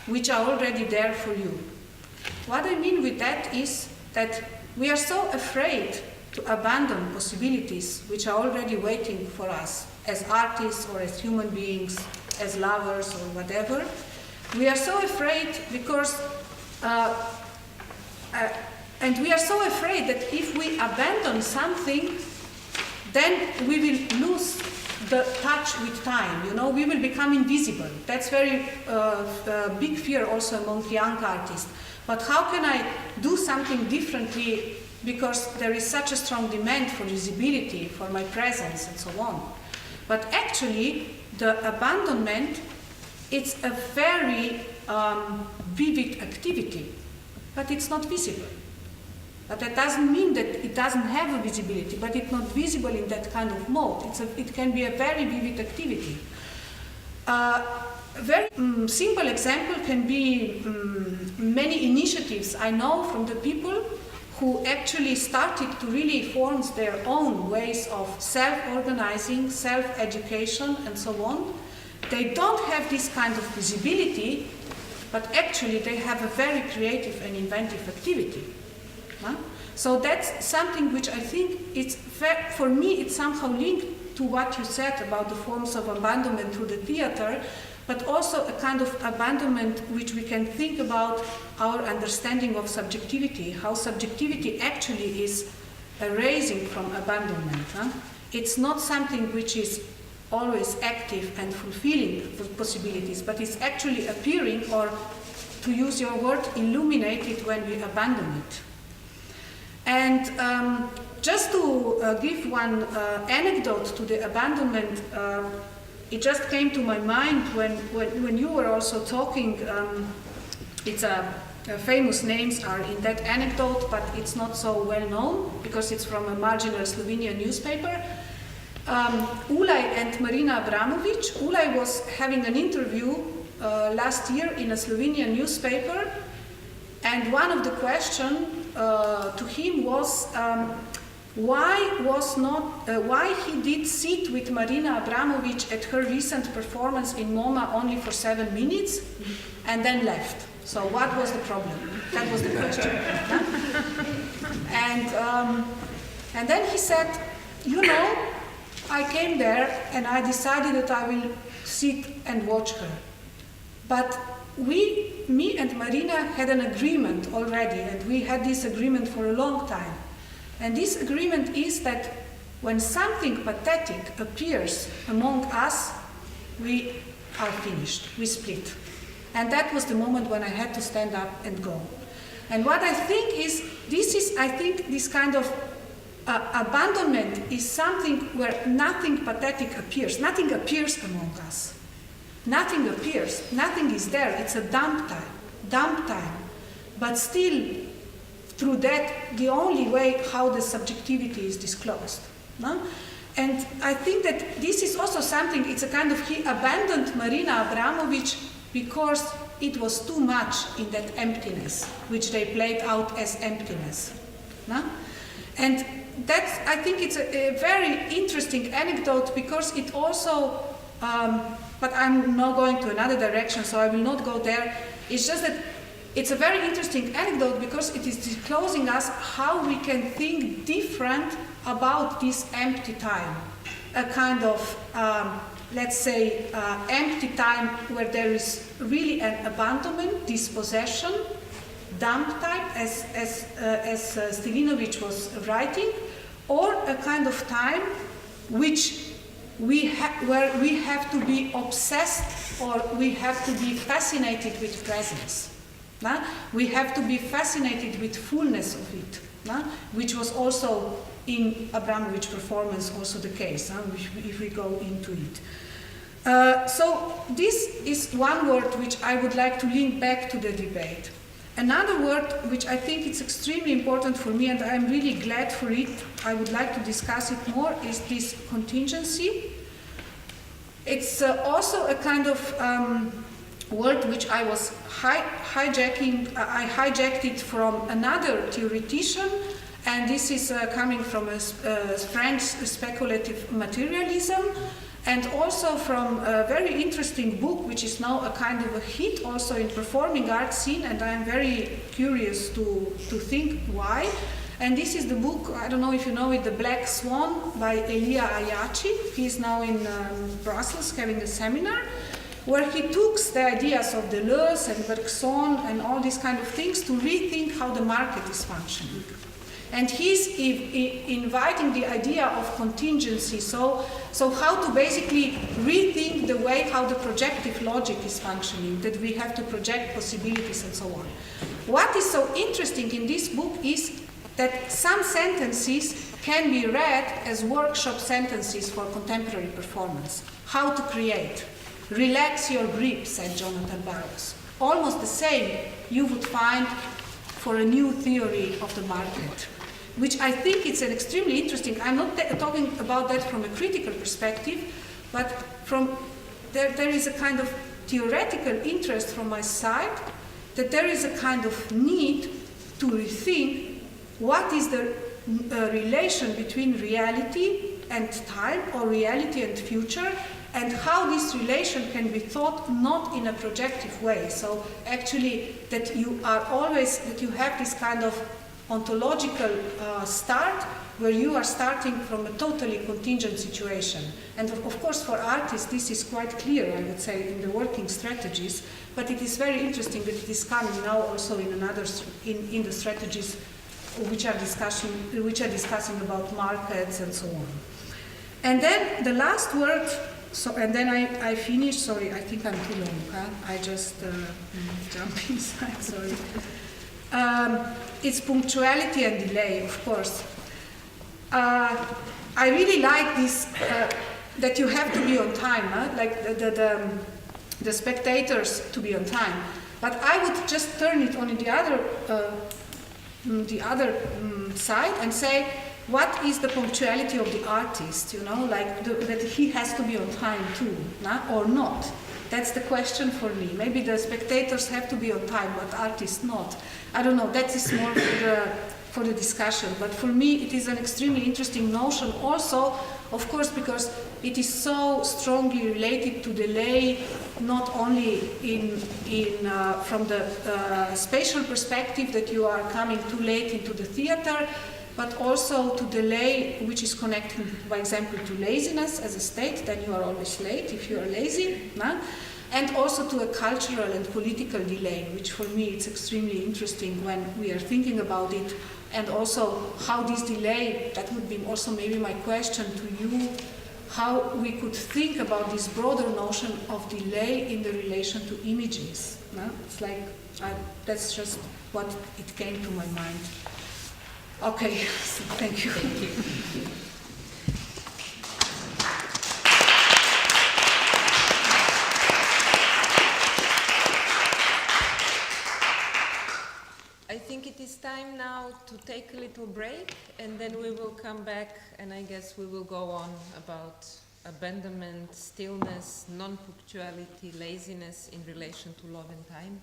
which are already there for you. What I mean with that is that we are so afraid to abandon possibilities which are already waiting for us as artists or as human beings, as lovers or whatever. We are so afraid because, and we are so afraid that if we abandon something, then we will lose the touch with time, you know, we will become invisible. That's very big fear also among young artists. But how can I do something differently because there is such a strong demand for visibility, for my presence and so on. But actually, the abandonment, it's a very vivid activity, but it's not visible. But that doesn't mean that it doesn't have a visibility, but it's not visible in that kind of mode. It can be a very vivid activity. A very simple example can be many initiatives I know from the people who actually started to really form their own ways of self-organizing, self-education, and so on. They don't have this kind of visibility, but actually they have a very creative and inventive activity. Huh? So that's something which I think it's for me it's somehow linked to what you said about the forms of abandonment through the theater, but also a kind of abandonment which we can think about our understanding of subjectivity, how subjectivity actually is arising from abandonment. Huh? It's not something which is always active and fulfilling possibilities, but it's actually appearing, or to use your word, illuminated when we abandon it. And just to give one anecdote to the abandonment, it just came to my mind when you were also talking. It's famous names are in that anecdote, but it's not so well known because it's from a marginal Slovenian newspaper. Ulaj and Marina Abramović. Ulaj was having an interview last year in a Slovenian newspaper, and one of the questions to him was why he did sit with Marina Abramović at her recent performance in MoMA only for 7 minutes and then left. So what was the problem? That was the question. And then he said, you know, I came there and I decided that I will sit and watch her. But me and Marina had an agreement already, and we had this agreement for a long time. And this agreement is that when something pathetic appears among us, we are finished, we split. And that was the moment when I had to stand up and go. And what I think is, this kind of abandonment is something where nothing pathetic appears, nothing appears among us. Nothing appears, nothing is there, it's a dump time. But still, through that, the only way how the subjectivity is disclosed. No? And I think that this is also something, it's a kind of, he abandoned Marina Abramović because it was too much in that emptiness, which they played out as emptiness. No? And that's, I think it's a very interesting anecdote because it also, but I'm now going to another direction, so I will not go there. It's just that it's a very interesting anecdote because it is disclosing us how we can think different about this empty time. A kind of, let's say, empty time where there is really an abandonment, dispossession, dump time, as Stilinović was writing, or a kind of time which where we have to be obsessed or we have to be fascinated with presence. We have to be fascinated with fullness of it, which was also in Abramović's performance also the case, if we go into it. So this is one word which I would like to link back to the debate. Another word which I think is extremely important for me, and I'm really glad for it, I would like to discuss it more, is this contingency. It's also a kind of word which I was hijacking. I hijacked it from another theoretician, and this is coming from a French speculative materialism. and also from a very interesting book, which is now a kind of a hit also in performing art scene, and I'm very curious to think why. And this is the book, I don't know if you know it, The Black Swan by Elia Ayachi. He's now in Brussels having a seminar, where he took the ideas of Deleuze and Bergson and all these kind of things to rethink how the market is functioning. And he's inviting the idea of contingency, so how to basically rethink the way how the projective logic is functioning, that we have to project possibilities and so on. What is so interesting in this book is that some sentences can be read as workshop sentences for contemporary performance. How to create. Relax your grip, said Jonathan Barrows. Almost the same you would find for a new theory of the market, which I think it's an extremely interesting. I'm not talking about that from a critical perspective, but from there is a kind of theoretical interest from my side that there is a kind of need to rethink what is the relation between reality and time, or reality and future, and how this relation can be thought not in a projective way. So actually that you have this kind of ontological start, where you are starting from a totally contingent situation. And of course for artists this is quite clear, I would say, in the working strategies, but it is very interesting that it is coming now also in the strategies which are discussing about markets and so on. And then the last word, and then I finish, sorry, I think I'm too long, huh? I just jump inside, sorry. It's punctuality and delay, of course. I really like this, that you have to be on time, huh? Like the spectators to be on time. But I would just turn it on the other side and say, what is the punctuality of the artist, you know, like that he has to be on time too, or not? That's the question for me. Maybe the spectators have to be on time, but artists not. I don't know, that is more for the discussion. But for me, it is an extremely interesting notion also, of course, because it is so strongly related to delay, not only from the spatial perspective that you are coming too late into the theater, but also to delay which is connected, by example, to laziness as a state. Then you are always late if you are lazy. And also to a cultural and political delay, which for me it's extremely interesting when we are thinking about it. And also how this delay, that would be also maybe my question to you, how we could think about this broader notion of delay in the relation to images. It's like, that's just what it came to my mind. Okay, so thank you. Thank you. I think it is time now to take a little break, and then we will come back, and I guess we will go on about abandonment, stillness, non-punctuality, laziness in relation to love and time.